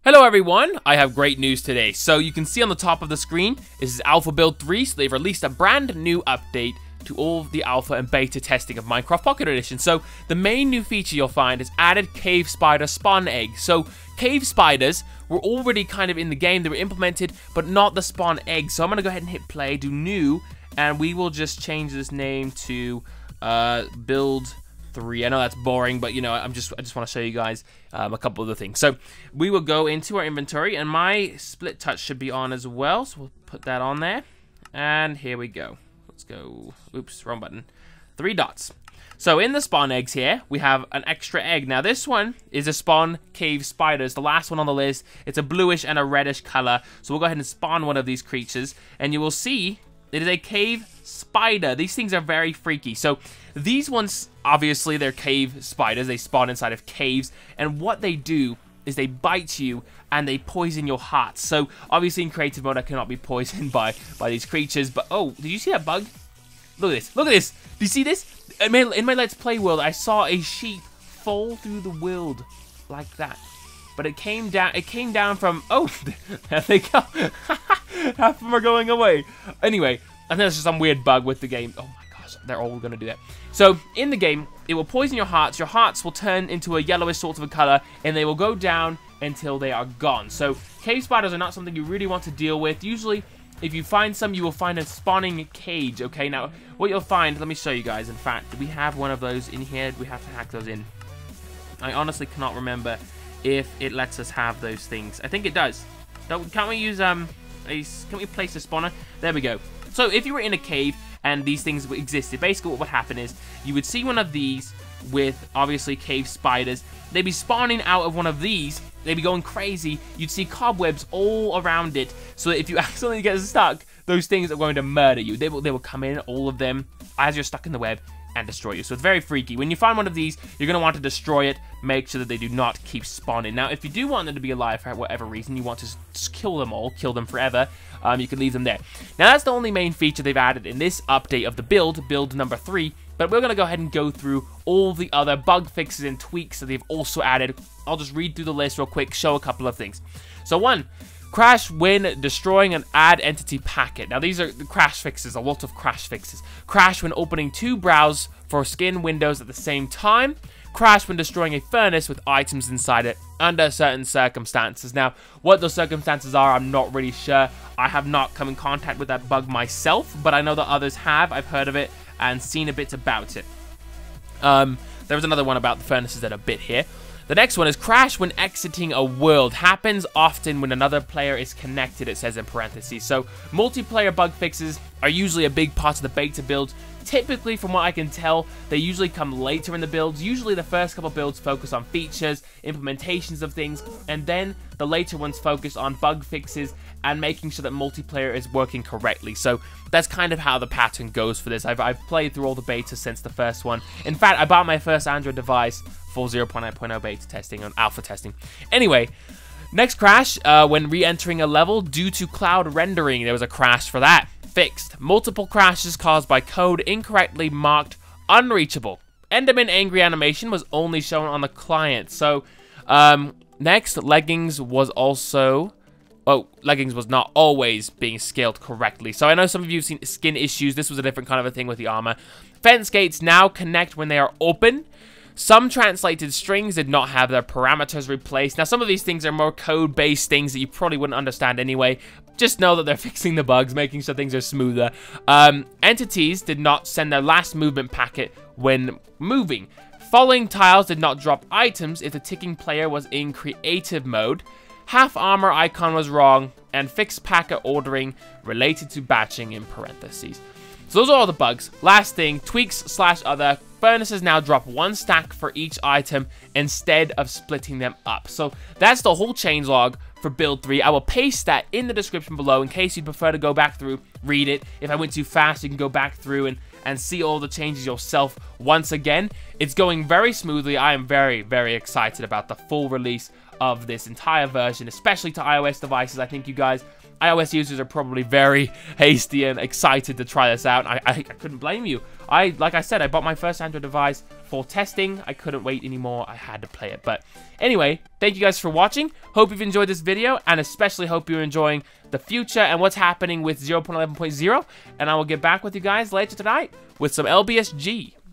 Hello everyone, I have great news today. So you can see on the top of the screen, this is Alpha Build 3, so they've released a brand new update to all the alpha and beta testing of Minecraft Pocket Edition. So the main new feature you'll find is added cave spider spawn egg. So cave spiders were already kind of in the game, they were implemented, but not the spawn egg. So I'm gonna go ahead and hit play, do new, and we will just change this name to Build 3. I know that's boring, but you know, I just want to show you guys a couple of the things. So we will go into our inventory, and my split touch should be on as well. So we'll put that on there, and here we go. Let's go. Oops, wrong button. 3 dots. So in the spawn eggs here, we have an extra egg. Now this one is a spawn cave spider. It's the last one on the list. It's a bluish and a reddish color. So we'll go ahead and spawn one of these creatures, and you will see it is a cave spider. These things are very freaky. So these ones, obviously, they're cave spiders. They spawn inside of caves. And what they do is they bite you and they poison your hearts. So obviously in creative mode, I cannot be poisoned by these creatures. But oh, did you see that bug? Look at this. Look at this. Do you see this? In my Let's Play world, I saw a sheep fall through the world like that. But it came down from, oh, there they go. Half of them are going away. Anyway, I think that's just some weird bug with the game. Oh my gosh, they're all going to do that. So, in the game, it will poison your hearts. Your hearts will turn into a yellowish sort of a color, and they will go down until they are gone. So, cave spiders are not something you really want to deal with. Usually, if you find some, you will find a spawning cage, okay? Now, what you'll find, let me show you guys. In fact, do we have one of those in here? Do we have to hack those in? I honestly cannot remember if it lets us have those things. I think it does. Can't we use, can we place a spawner? There we go. So if you were in a cave and these things existed, basically what would happen is you would see one of these with obviously cave spiders. They'd be spawning out of one of these. They'd be going crazy. You'd see cobwebs all around it. So if you accidentally get stuck, those things are going to murder you. They will come in, all of them, as you're stuck in the web, and destroy you. So it's very freaky. When you find one of these, you're going to want to destroy it. Make sure that they do not keep spawning. Now, if you do want them to be alive for whatever reason, you want to just kill them all, kill them forever, you can leave them there. Now, that's the only main feature they've added in this update of the build number 3. But we're going to go ahead and go through all the other bug fixes and tweaks that they've also added. I'll just read through the list real quick, show a couple of things. So 1, crash when destroying an AddEntityPacket. Now these are the crash fixes, a lot of crash fixes. Crash when opening 2 browse for skin windows at the same time. Crash when destroying a furnace with items inside it under certain circumstances. Now, what those circumstances are, I'm not really sure. I have not come in contact with that bug myself, but I know that others have. I've heard of it and seen a bit about it. There was another one about the furnaces that are a bit here. The next one is crash when exiting a world. Happens often when another player is connected, it says in parentheses. So multiplayer bug fixes are usually a big part of the beta build. Typically, from what I can tell, they usually come later in the builds. Usually the first couple builds focus on features, implementations of things, and then the later ones focus on bug fixes and making sure that multiplayer is working correctly. So that's kind of how the pattern goes for this. I've played through all the betas since the first one. In fact, I bought my first Android device for 0.9.0 beta testing and alpha testing. Anyway, next crash, when re-entering a level due to cloud rendering. There was a crash for that. Fixed. Multiple crashes caused by code incorrectly marked unreachable. Enderman angry animation was only shown on the client. So, next, leggings was also... Oh, leggings was not always being scaled correctly. So I know some of you have seen skin issues. This was a different kind of a thing with the armor. Fence gates now connect when they are open. Some translated strings did not have their parameters replaced. Now, some of these things are more code-based things that you probably wouldn't understand anyway. Just know that they're fixing the bugs, making sure things are smoother. Entities did not send their last movement packet when moving. Falling tiles did not drop items if the ticking player was in creative mode. Half armor icon was wrong, and fixed packet ordering related to batching in parentheses. So those are all the bugs. Last thing, tweaks/other. Furnaces now drop 1 stack for each item instead of splitting them up. So that's the whole changelog for build 3. I will paste that in the description below in case you'd prefer to go back through, read it. If I went too fast, you can go back through and see all the changes yourself once again. It's going very smoothly. I am very, very excited about the full release of this entire version, especially to iOS devices. I think you guys, iOS users, are probably very hasty and excited to try this out. I couldn't blame you. Like I said, I bought my first Android device for testing. I couldn't wait anymore. I had to play it. But anyway, thank you guys for watching. Hope you've enjoyed this video, and especially hope you're enjoying the future and what's happening with 0.11.0. And I will get back with you guys later tonight with some LBSG.